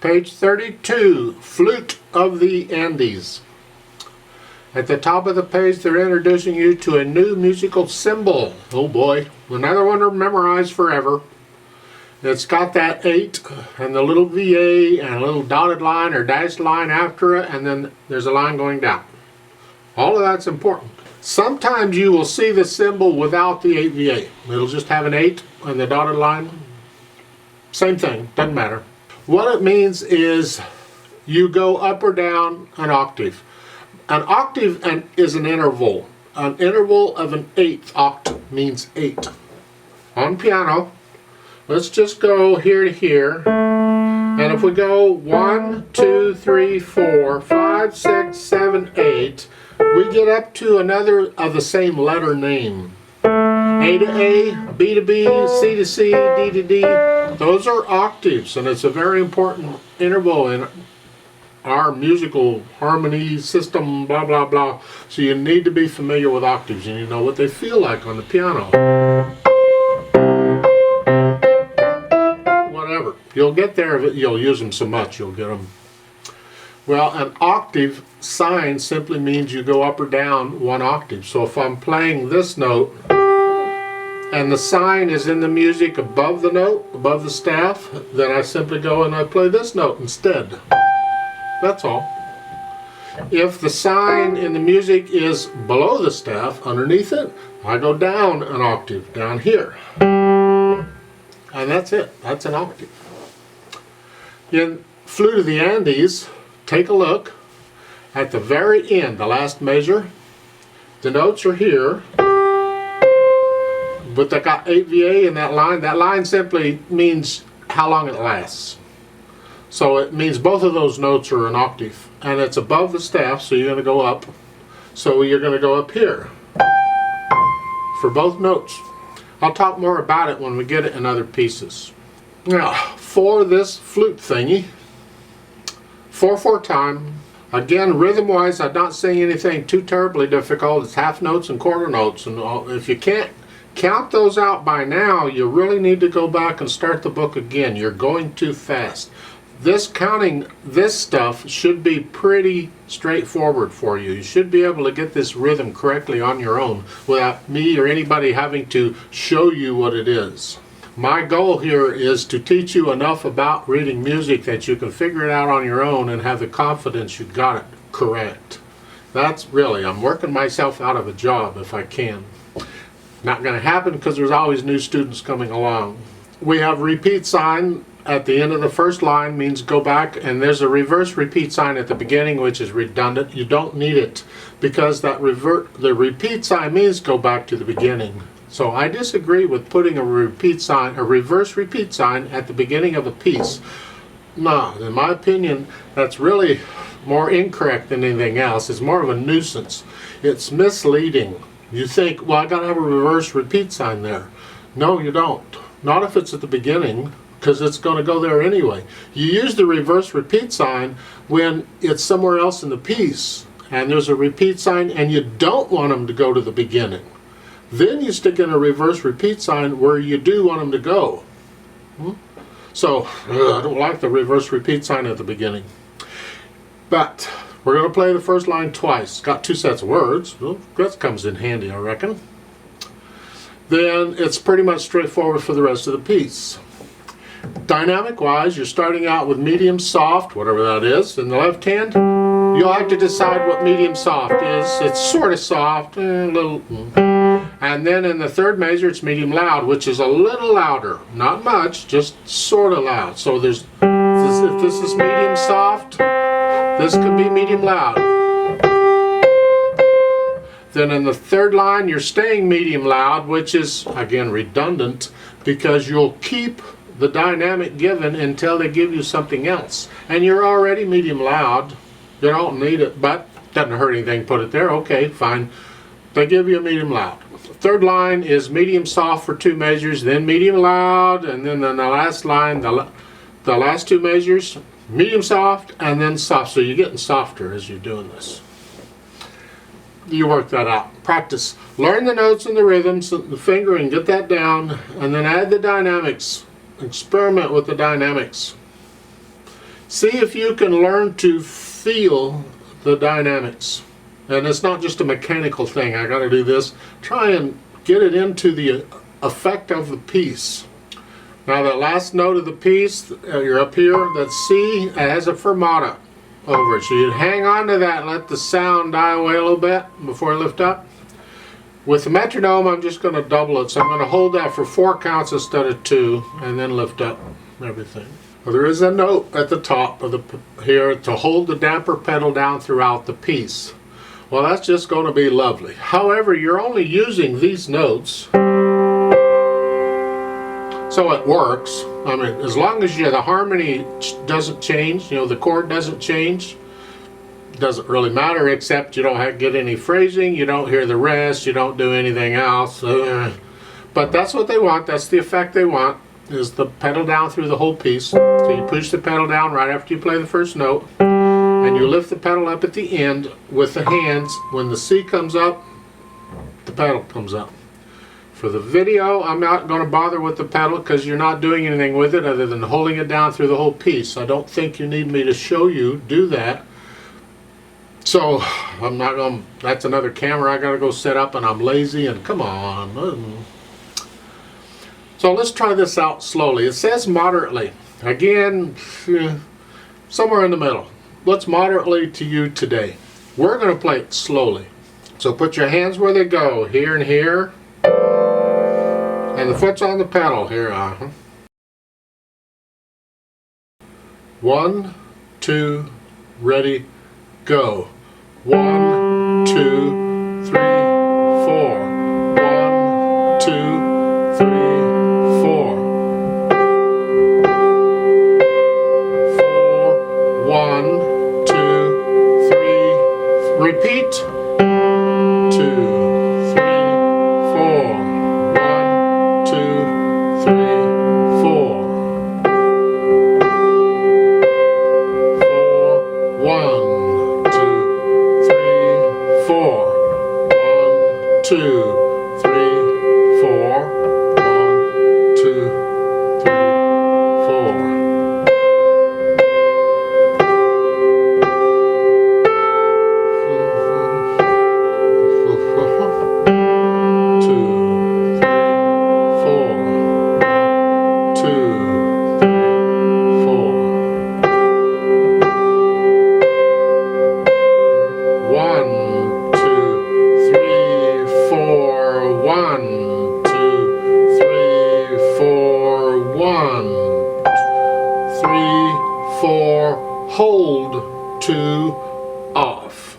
Page 32, Flute of the Andes. At the top of the page, they're introducing you to a new musical symbol. Oh boy, another one to memorize forever. It's got that 8 and the little VA and a little dotted line or dashed line after it, and then there's a line going down. All of that's important. Sometimes you will see the symbol without the 8 VA. It'll just have an 8 and the dotted line. Same thing, doesn't matter. What it means is you go up or down an octave. An octave is an interval. An interval of an 8th octave means 8. On piano, let's just go here to here. And if we go 1, 2, 3, 4, 5, 6, 7, 8, we get up to another of the same letter name. A to A, B to B, C to C, D to D. Those are octaves, and it's a very important interval in our musical harmony system, blah, blah, blah. So you need to be familiar with octaves, and you know what they feel like on the piano. Whatever. You'll get there if you'll use them so much, you'll get them. Well, an octave sign simply means you go up or down one octave. So if I'm playing this note, and the sign is in the music above the note, above the staff, then I simply go and I play this note instead. That's all. If the sign in the music is below the staff, underneath it, I go down an octave, down here. And that's it. That's an octave. In Flute of the Andes, take a look at the very end, the last measure. The notes are here. But they got 8 VA in that line. That line simply means how long it lasts. So it means both of those notes are an octave. And it's above the staff, so you're going to go up. So you're going to go up here for both notes. I'll talk more about it when we get it in other pieces. Now, for this flute thingy, 4/4 time. Again, rhythm-wise, I'm not saying anything too terribly difficult. It's half notes and quarter notes. And if you can't count those out by now, you really need to go back and start the book again. You're going too fast. Counting this stuff should be pretty straightforward for you. You should be able to get this rhythm correctly on your own without me or anybody having to show you what it is. My goal here is to teach you enough about reading music that you can figure it out on your own and have the confidence you got it correct. That's really, I'm working myself out of a job if I can. Not going to happen because there's always new students coming along. We have repeat sign at the end of the first line means go back, and there's a reverse repeat sign at the beginning which is redundant. You don't need it because the repeat sign means go back to the beginning. So I disagree with putting a reverse repeat sign at the beginning of a piece. No, in my opinion, that's really more incorrect than anything else. It's more of a nuisance. It's misleading. You think, well, I gotta have a reverse repeat sign there. No, you don't. Not if it's at the beginning, because it's going to go there anyway. You use the reverse repeat sign when it's somewhere else in the piece, and there's a repeat sign, and you don't want them to go to the beginning. Then you stick in a reverse repeat sign where you do want them to go. So, I don't like the reverse repeat sign at the beginning. But we're going to play the first line twice. Got 2 sets of words. Well, that comes in handy, I reckon. Then it's pretty much straightforward for the rest of the piece. Dynamic-wise, you're starting out with medium soft, whatever that is, in the left hand. You'll have to decide what medium soft is. It's sort of soft, a little. And then in the third measure, it's medium loud, which is a little louder. Not much, just sort of loud. So if this is medium soft, this could be medium loud. Then in the third line, you're staying medium loud, which is, again, redundant, because you'll keep the dynamic given until they give you something else. And you're already medium loud. You don't need it, but doesn't hurt anything, put it there. Okay, fine. They give you a medium loud. Third line is medium soft for 2 measures, then medium loud, and then in the last line, the last 2 measures, medium soft, and then soft. So you're getting softer as you're doing this. You work that out. Practice. Learn the notes and the rhythms, the finger, and get that down, and then add the dynamics. Experiment with the dynamics. See if you can learn to feel the dynamics. And it's not just a mechanical thing, I gotta do this. Try and get it into the effect of the piece. Now that last note of the piece, you're up here, that's C, it has a fermata over it. So you hang on to that and let the sound die away a little bit before I lift up. With the metronome, I'm just going to double it. So I'm going to hold that for 4 counts instead of 2 and then lift up everything. Well, there is a note at the top of the here to hold the damper pedal down throughout the piece. Well, that's just going to be lovely. However, you're only using these notes, so it works. I mean, as long as the harmony doesn't change, the chord doesn't change, doesn't really matter, except you don't get any phrasing, you don't hear the rest, you don't do anything else. But that's what they want, that's the effect they want, is the pedal down through the whole piece. So you push the pedal down right after you play the first note, and you lift the pedal up at the end with the hands. When the C comes up, the pedal comes up. For the video, I'm not going to bother with the pedal because you're not doing anything with it other than holding it down through the whole piece. I don't think you need me to show you do that. So I'm not going to, that's another camera I got to go set up, and I'm lazy, and come on. So let's try this out slowly. It says moderately. Again, somewhere in the middle. What's moderately to you today? We're going to play it slowly. So put your hands where they go, here and here. And the foot's on the pedal here. 1, 2, ready, go. 1, 2, 3, 4. 1, 2, 3, 4. 4, 1, 2, 3. Repeat. 2, 3, 4. 1, 2, 3, 4. 4, 1. 2, 3, 4. 1, 2, 3, 4. 3, 4, hold, 2, off.